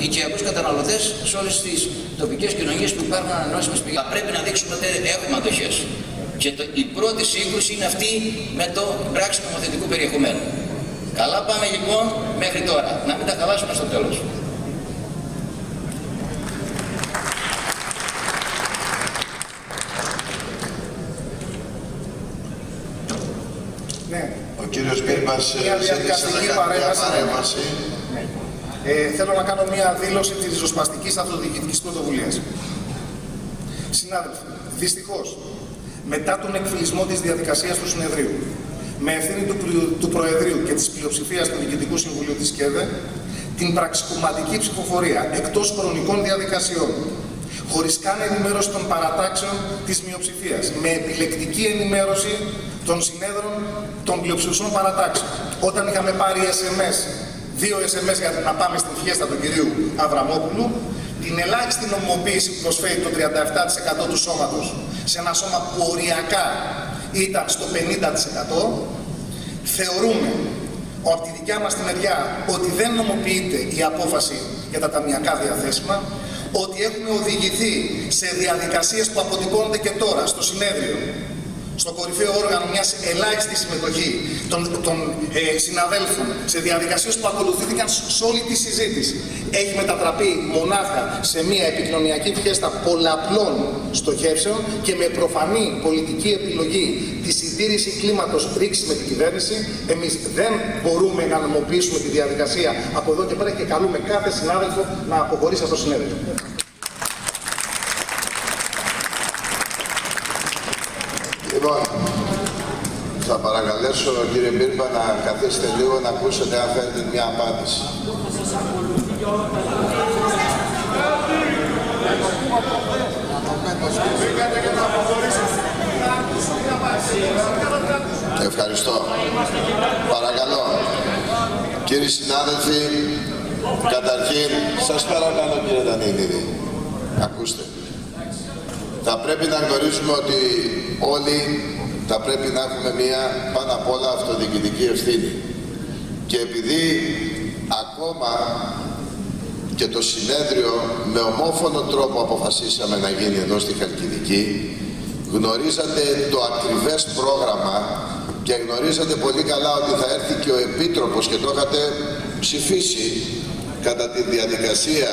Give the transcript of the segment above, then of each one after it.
οικιακούς καταναλωτές σε όλες τις τοπικές κοινωνίες που υπάρχουν ανανεώσιμες πηγές. Θα πρέπει να δείξουμε ότι έχουμε αντοχές. Και η πρώτη σύγκρουση είναι αυτή με το πράξη νομοθετικού περιεχομένου. Καλά πάμε λοιπόν μέχρι τώρα. Να μην τα χαλάσουμε στο τέλος. Ναι. Ο κύριος Μπίρμπας ζήτησε να κάνει μια παρέμβαση. Θέλω να κάνω μια δήλωση της ριζοσπαστικής αυτοδιοικητικής πρωτοβουλίας. Συνάδελφοι, δυστυχώς, μετά τον εκφυλισμό της διαδικασίας του συνεδρίου, με ευθύνη του Προεδρείου και της πλειοψηφίας του Διοικητικού Συμβουλίου της ΚΕΔΕ, την πραξικοματική ψηφοφορία εκτός χρονικών διαδικασιών, χωρίς καν ενημέρωση των παρατάξεων της μειοψηφίας, με επιλεκτική ενημέρωση των συνέδρων των πλειοψηφικών παρατάξεων. Όταν είχαμε πάρει δύο SMS για να πάμε στην φιέστα του κυρίου Αβραμόπουλου, την ελάχιστη νομιμοποίηση που προσφέρει το 37% του σώματος σε ένα σώμα που οριακά ήταν στο 50%, θεωρούμε από τη δικιά μας τη μεριά ότι δεν νομοποιείται η απόφαση για τα ταμειακά διαθέσιμα, ότι έχουμε οδηγηθεί σε διαδικασίες που αποτυπώνονται και τώρα στο συνέδριο, στο κορυφαίο όργανο μιας ελάχιστης συμμετοχή των συναδέλφων σε διαδικασίες που ακολουθήθηκαν σε όλη τη συζήτηση. Έχει μετατραπεί μονάχα σε μια επικοινωνιακή φιέστα πολλαπλών στοχεύσεων και με προφανή πολιτική επιλογή τη συντήρηση κλίματος ρήξη με την κυβέρνηση. Εμείς δεν μπορούμε να νομοποιήσουμε τη διαδικασία από εδώ και πέρα και καλούμε κάθε συνάδελφο να αποχωρήσει από το συνέδριο. Λοιπόν, θα παρακαλέσω κύριε Μπίρμπα να καθίσετε λίγο να ακούσετε αν θέλετε μια απάντηση. Ευχαριστώ. Παρακαλώ. Κύριοι συνάδελφοι, καταρχήν, σας παρακαλώ κύριε Δανίληδη, ακούστε. Θα πρέπει να γνωρίζουμε ότι όλοι θα πρέπει να έχουμε μία πάνω απ' όλα αυτοδιοικητική ευθύνη. Και επειδή ακόμα και το συνέδριο με ομόφωνο τρόπο αποφασίσαμε να γίνει εδώ στη Χαλκιδική, γνωρίζατε το ακριβές πρόγραμμα και γνωρίζατε πολύ καλά ότι θα έρθει και ο Επίτροπος και το είχατε ψηφίσει κατά τη διαδικασία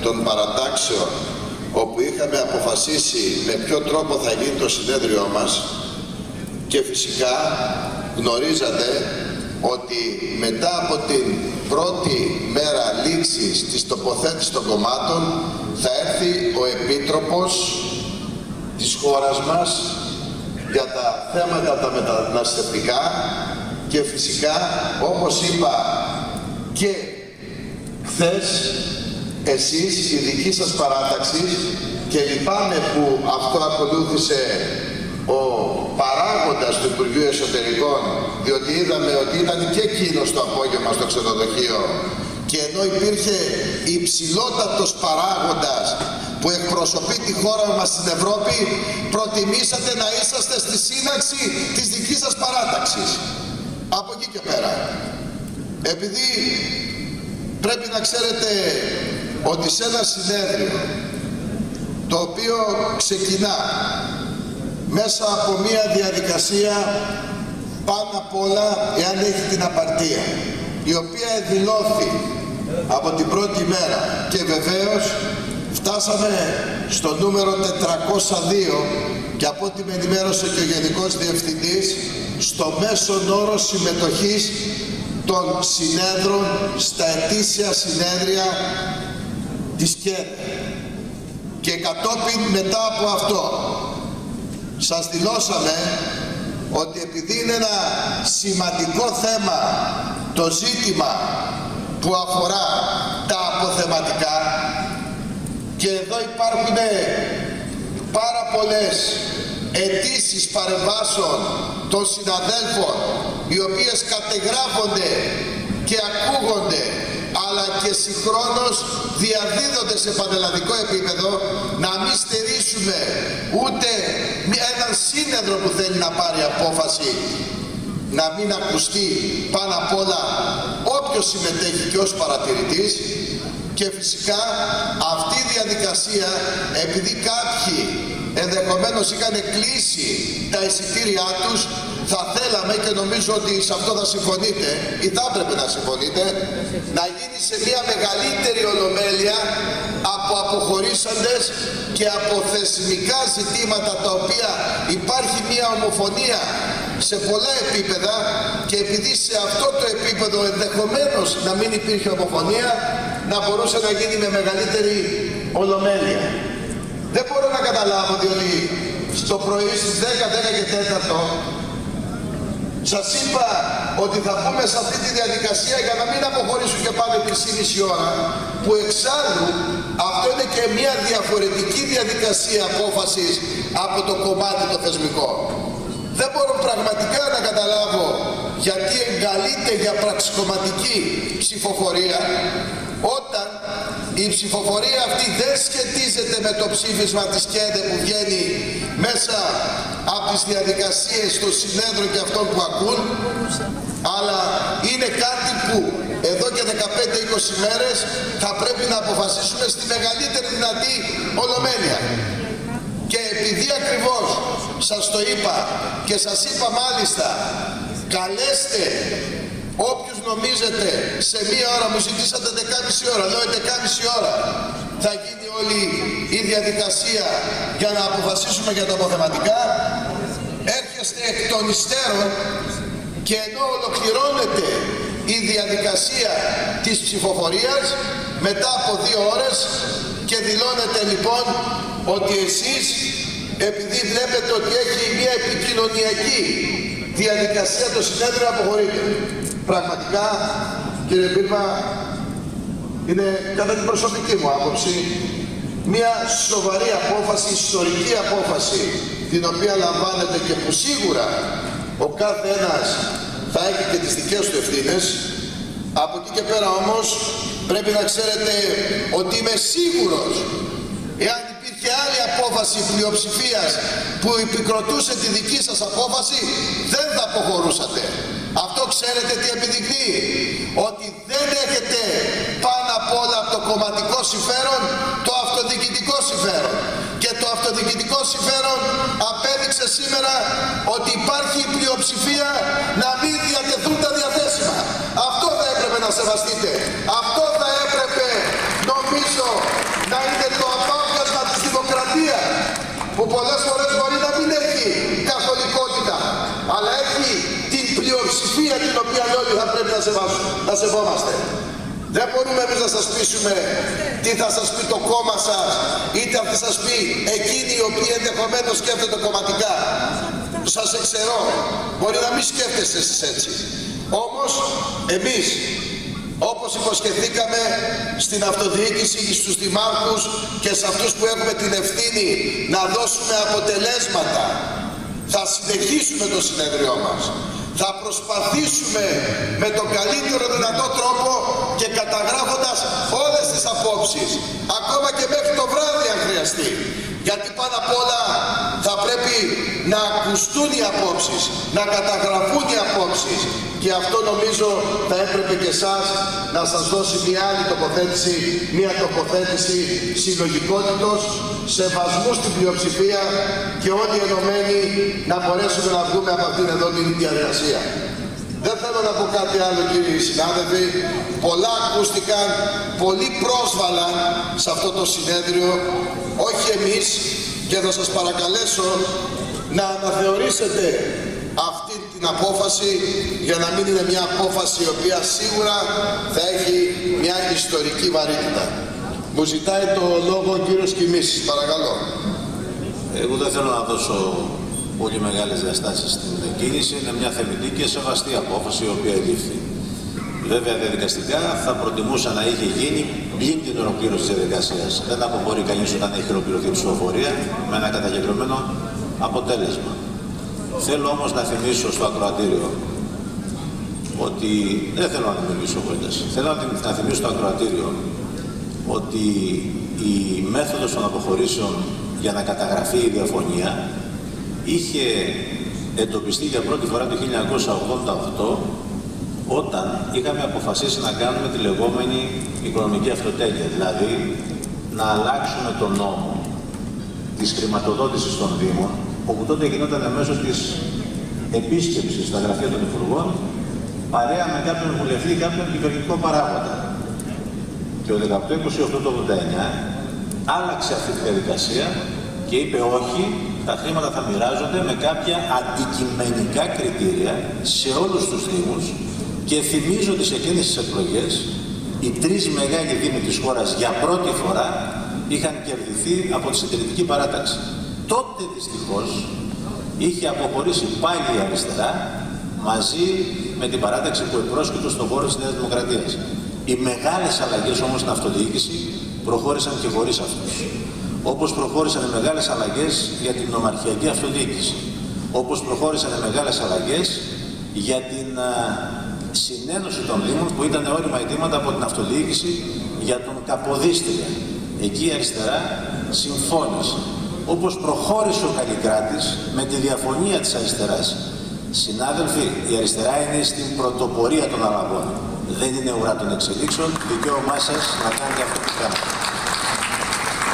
των παρατάξεων, όπου είχαμε αποφασίσει με ποιο τρόπο θα γίνει το συνέδριό μας, και φυσικά γνωρίζατε ότι μετά από την πρώτη μέρα λήξης της τοποθέτησης των κομμάτων θα έρθει ο Επίτροπος της χώρας μας για τα θέματα τα μεταναστευτικά και φυσικά, όπως είπα και χθες, εσείς, η δική σας παράταξη, και λυπάμαι που αυτό ακολούθησε ο παράγοντας του Υπουργείου Εσωτερικών, διότι είδαμε ότι ήταν και εκείνος το απόγευμα στο ξενοδοχείο, και ενώ υπήρχε υψηλότατος παράγοντας που εκπροσωπεί τη χώρα μας στην Ευρώπη, προτιμήσατε να είσαστε στη σύναξη της δικής σας παράταξης. Από εκεί και πέρα, επειδή πρέπει να ξέρετε ότι σε ένα συνέδριο το οποίο ξεκινά μέσα από μια διαδικασία πάνω απ' όλα, εάν έχει την απαρτία, η οποία εκδηλώθη από την πρώτη μέρα, και βεβαίως φτάσαμε στο νούμερο 402, και από ό,τι με ενημέρωσε και ο Γενικός Διευθυντής, στο μέσον όρο συμμετοχής των συνέδρων στα ετήσια συνέδρια της ΚΕΔ. Και κατόπιν μετά από αυτό σας δηλώσαμε ότι επειδή είναι ένα σημαντικό θέμα το ζήτημα που αφορά τα αποθεματικά, και εδώ υπάρχουν πάρα πολλές αιτήσεις παρεμβάσεων των συναδέλφων, οι οποίες κατεγράφονται και ακούγονται, αλλά και συγχρόνως διαδίδονται σε πανελλαδικό επίπεδο, να μην στερήσουμε ούτε έναν σύνεδρο που θέλει να πάρει απόφαση, να μην ακουστεί πάνω απ' όλα όποιος συμμετέχει και ως παρατηρητής. Και φυσικά αυτή η διαδικασία, επειδή κάποιοι ενδεχομένως είχαν κλείσει τα εισιτήριά τους, θα θέλαμε, και νομίζω ότι σε αυτό θα συμφωνείτε ή θα έπρεπε να συμφωνείτε, να γίνει σε μια μεγαλύτερη ολομέλεια από αποχωρήσαντες και από θεσμικά ζητήματα τα οποία υπάρχει μια ομοφωνία σε πολλά επίπεδα, και επειδή σε αυτό το επίπεδο ενδεχομένως να μην υπήρχε ομοφωνία, να μπορούσε να γίνει με μεγαλύτερη ολομέλεια. Δεν μπορώ να καταλάβω, διότι στο πρωί στις 10 και 4 σας είπα ότι θα μπούμε σε αυτή τη διαδικασία για να μην αποχωρήσουν και πάνε 3,5 ώρα, που εξάλλου αυτό είναι και μια διαφορετική διαδικασία απόφασης από το κομμάτι το θεσμικό. Δεν μπορώ πραγματικά να καταλάβω γιατί εγκαλείται για πραξικομματική ψηφοφορία, όταν η ψηφοφορία αυτή δεν σχετίζεται με το ψήφισμα της ΚΕΔΕ που βγαίνει μέσα από τις διαδικασίες στο συνέδριο και αυτών που ακούν, αλλά είναι κάτι που εδώ και 15-20 μέρες θα πρέπει να αποφασίσουμε στη μεγαλύτερη δυνατή ολομέλεια. Και επειδή ακριβώς σας το είπα και σας είπα μάλιστα, καλέστε όποιους νομίζετε σε μία ώρα, μου ζητήσατε 10,5 ώρα, λέω 11,5 ώρα θα γίνει όλη η διαδικασία για να αποφασίσουμε για τα αποθεματικά. Έρχεστε εκ των υστέρων και ενώ ολοκληρώνεται η διαδικασία της ψηφοφορίας μετά από 2 ώρες και δηλώνετε λοιπόν ότι εσείς, επειδή βλέπετε ότι έχει μια επικοινωνιακή διαδικασία το συνέδριο, αποχωρείτε. Πραγματικά, κύριε Πύρμα, είναι κατά την προσωπική μου άποψη μια σοβαρή απόφαση, ιστορική απόφαση, την οποία λαμβάνετε και που σίγουρα ο κάθε ένας θα έχει και τις δικές του ευθύνες. Από εκεί και πέρα όμως πρέπει να ξέρετε ότι είμαι σίγουρος, εάν υπήρχε άλλη απόφαση πλειοψηφίας που επικροτούσε τη δική σας απόφαση, δεν θα αποχωρούσατε. Αυτό ξέρετε τι επιδεικνύει? Ότι δεν έχετε πάνω απ' όλα από το κομματικό συμφέρον το αυτοδιοικητικό συμφέρον. Και το αυτοδιοικητικό συμφέρον απέδειξε σήμερα ότι υπάρχει η πλειοψηφία να μην διατεθούν τα διαθέσιμα. Αυτό θα έπρεπε να σεβαστείτε. Αυτό θα έπρεπε, νομίζω, να είναι το απάβγασμα της δημοκρατίας, που πολλές φορές μπορεί να μην έχει καθολικότητα, αλλά έχει την πλειοψηφία την οποία όλοι θα πρέπει να σεβόμαστε. Δεν μπορούμε εμείς να σας πείσουμε τι θα σας πει το κόμμα σας, είτε θα σας πει εκείνοι οι οποίοι ενδεχομένως σκέφτονται κομματικά. Σας εξαιρώ, μπορεί να μην σκέφτεστε εσείς έτσι. Όμως εμείς, όπως υποσχεθήκαμε στην αυτοδιοίκηση, στους δημάρχους και σε αυτούς που έχουμε την ευθύνη να δώσουμε αποτελέσματα, θα συνεχίσουμε το συνέδριό μας. Θα προσπαθήσουμε με τον καλύτερο δυνατό τρόπο και καταγράφοντας όλες τις απόψεις, ακόμα και μέχρι το βράδυ αν χρειαστεί. Γιατί πάνω απ' όλα θα πρέπει να ακουστούν οι απόψεις, να καταγραφούν οι απόψεις, και αυτό νομίζω θα έπρεπε και εσάς να σας δώσει μια άλλη τοποθέτηση, μια τοποθέτηση συλλογικότητος, σεβασμού στην πλειοψηφία και όλοι ενωμένοι να μπορέσουμε να βγούμε από αυτήν εδώ την διαδικασία. Δεν θέλω να πω κάτι άλλο, κύριοι συνάδελφοι. Πολλά ακούστηκαν, πολλοί πρόσβαλαν σε αυτό το συνέδριο, όχι εμείς, και θα σας παρακαλέσω να αναθεωρήσετε αυτή την απόφαση για να μην είναι μια απόφαση η οποία σίγουρα θα έχει μια ιστορική βαρύτητα. Μου ζητάει το λόγο ο κύριος Κιμίσης, παρακαλώ. Εγώ δεν θέλω να δώσω πολύ μεγάλες διαστάσεις στην κίνηση. Είναι μια θεμητή και σεβαστή απόφαση η οποία ελήφθη. Βέβαια, διαδικαστικά θα προτιμούσα να είχε γίνει πλην την ολοκλήρωση της διαδικασίας. Δεν αποχωρεί κανείς όταν έχει ολοκληρωθεί η ψηφοφορία με ένα καταγεγραμμένο αποτέλεσμα. Θέλω όμως να θυμίσω στο ακροατήριο ότι δεν θέλω να δημιουργήσω βόλτες. Θέλω να θυμίσω στο ακροατήριο ότι η μέθοδος των αποχωρήσεων για να καταγραφεί η διαφωνία είχε εντοπιστεί για πρώτη φορά το 1988 όταν είχαμε αποφασίσει να κάνουμε τη λεγόμενη οικονομική αυτοτέλεια, δηλαδή να αλλάξουμε τον νόμο της χρηματοδότησης των Δήμων, όπου τότε γινόταν μέσω της επίσκεψης στα γραφεία των Υπουργών, παρέα με κάποιον βουλευτή ή κάποιον κυβερνητικό παράγοντα. Και ο 1828 του 89 άλλαξε αυτή τη διαδικασία και είπε όχι, τα χρήματα θα μοιράζονται με κάποια αντικειμενικά κριτήρια σε όλους τους Δήμους και θυμίζω ότι σε εκείνες τις εκλογές οι τρεις μεγάλοι Δήμοι της χώρας για πρώτη φορά είχαν κερδιθεί από τη συντηρητική παράταξη. Τότε δυστυχώς είχε αποχωρήσει πάλι η αριστερά μαζί με την παράταξη που επρόσκειτο στον χώρο της Νέας Δημοκρατίας. Οι μεγάλες αλλαγές όμως στην αυτοδιοίκηση προχώρησαν και χωρίς αυτούς. Όπως προχώρησαν οι μεγάλες αλλαγές για την νομαρχιακή αυτοδιοίκηση. Όπως προχώρησαν οι μεγάλες αλλαγές για την συνένωση των Δήμων που ήταν όρημα αιτήματα από την αυτοδιοίκηση για τον Καποδίστρια. Εκεί η αριστερά συμφώνησε. Όπως προχώρησε ο Καλλικράτης με τη διαφωνία της αριστεράς. Συνάδελφοι, η αριστερά είναι στην πρωτοπορία των αλλαγών. Δεν είναι ουρά των εξελίξεων, δικαίωμά σας να κάνετε αυτό που κάνετε.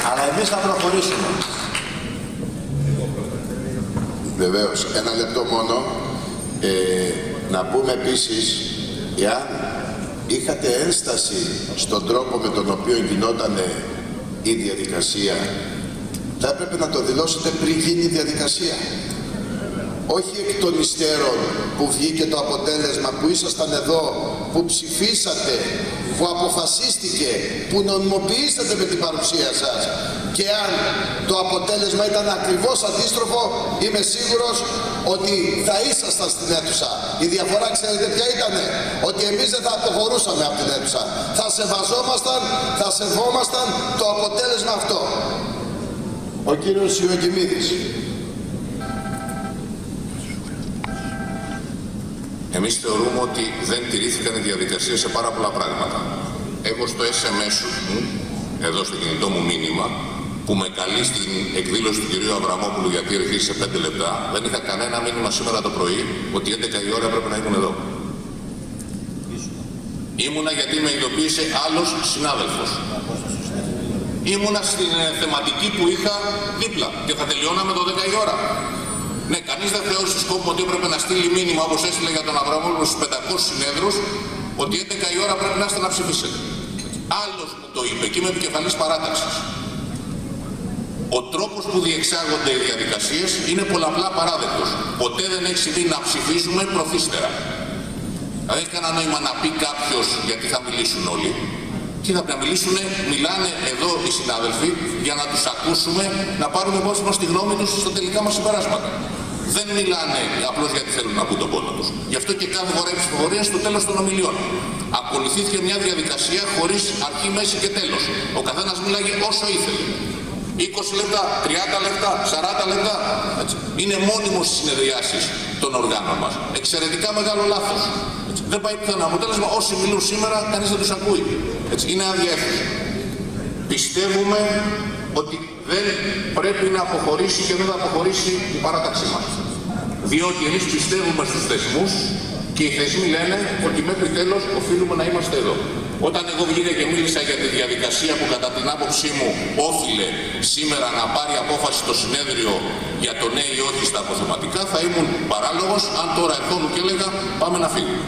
Αλλά εμείς θα προχωρήσουμε. Βεβαίως, ένα λεπτό μόνο. Να πούμε επίσης, εάν είχατε ένσταση στον τρόπο με τον οποίο γινόταν η διαδικασία, θα έπρεπε να το δηλώσετε πριν γίνει η διαδικασία. Όχι εκ των υστέρων που βγήκε το αποτέλεσμα, που ήσασταν εδώ, που ψηφίσατε, που αποφασίστηκε, που νομιμοποιήσατε με την παρουσία σας. Και αν το αποτέλεσμα ήταν ακριβώς αντίστροφο, είμαι σίγουρος ότι θα ήσασταν στην αίθουσα. Η διαφορά ξέρετε ποια ήτανε? Ότι εμείς δεν θα αποχωρούσαμε από την αίθουσα. Θα σεβαζόμασταν, θα σεβόμασταν το αποτέλεσμα αυτό. Ο κύριος Ιωακημίδης. Εμείς θεωρούμε ότι δεν τηρήθηκαν οι διαδικασίες σε πάρα πολλά πράγματα. Εγώ στο SMS μου, εδώ στο κινητό μου μήνυμα, που με καλεί στην εκδήλωση του κυρίου Αβραμόπουλου γιατί αρχίζει σε 5 λεπτά, δεν είχα κανένα μήνυμα σήμερα το πρωί ότι 11 η ώρα πρέπει να ήμουν εδώ. Ήμουνα γιατί με ειδοποίησε άλλος συνάδελφος. Ήμουνα στην θεματική που είχα δίπλα και θα τελειώναμε το 10 η ώρα. Ναι, κανείς δεν θεώρησε σκόπο ότι έπρεπε να στείλει μήνυμα όπως έστειλε για τον Αβραμόπουλο στους 500 συνέδρους ότι 11 η ώρα πρέπει να είστε να ψηφίσετε. Άλλος μου το είπε και είμαι επικεφαλής παράταξης. Ο τρόπος που διεξάγονται οι διαδικασίες είναι πολλαπλά παράδεκτος. Ποτέ δεν έχει συμβεί να ψηφίζουμε προθύστερα. Δεν έχει κανένα νόημα να πει κάποιος γιατί θα μιλήσουν όλοι. Τι θα μιλήσουν, μιλάνε εδώ οι συνάδελφοι για να τους ακούσουμε, να πάρουμε υπόψη μας τη γνώμη τους στα τελικά μας συμπεράσματα. Δεν μιλάνε απλώς γιατί θέλουν να πούν τον πόνο τους. Γι' αυτό και κάθε φορά η ψηφοφορία στο τέλος των ομιλιών. Ακολουθήθηκε μια διαδικασία χωρίς αρχή, μέση και τέλος. Ο καθένας μίλαγε όσο ήθελε. 20 λεπτά, 30 λεπτά, 40 λεπτά. Έτσι. Είναι μόνιμος στις συνεδριάσεις των οργάνων μας. Εξαιρετικά μεγάλο λάθος. Έτσι. Δεν πάει πιθανό αποτέλεσμα. Όσοι μιλούν σήμερα, κανείς δεν τους ακούει. Έτσι. Είναι αδιέφθητο. Πιστεύουμε ότι δεν πρέπει να αποχωρήσει και δεν θα αποχωρήσει η παράταξή μας. Διότι εμείς πιστεύουμε στους θεσμούς και οι θεσμοί λένε ότι μέχρι τέλος οφείλουμε να είμαστε εδώ. Όταν εγώ βγήκα και μίλησα για τη διαδικασία που κατά την άποψή μου όφιλε σήμερα να πάρει απόφαση το συνέδριο για το ναι ή όχι στα αποθεματικά, θα ήμουν παράλογος αν τώρα ερχόμουν και έλεγα πάμε να φύγουμε.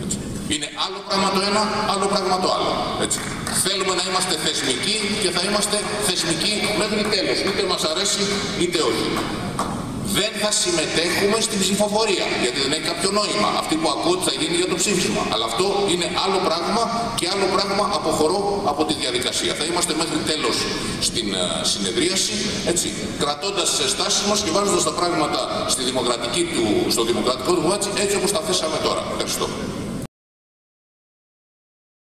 Έτσι. Είναι άλλο πράγμα το ένα, άλλο πράγμα το άλλο. Έτσι. Θέλουμε να είμαστε θεσμικοί και θα είμαστε θεσμικοί μέχρι τέλος. Είτε μας αρέσει είτε όχι. Δεν θα συμμετέχουμε στην ψηφοφορία, γιατί δεν έχει κάποιο νόημα. Αυτή που ακούω ότι θα γίνει για το ψήφισμα. Αλλά αυτό είναι άλλο πράγμα και άλλο πράγμα αποχωρώ από τη διαδικασία. Θα είμαστε μέχρι τέλος στην συνεδρίαση, έτσι, κρατώντας τις στάσεις μας και βάζοντας τα πράγματα στο δημοκρατικό του έτσι όπως τα θέσαμε τώρα. Ευχαριστώ.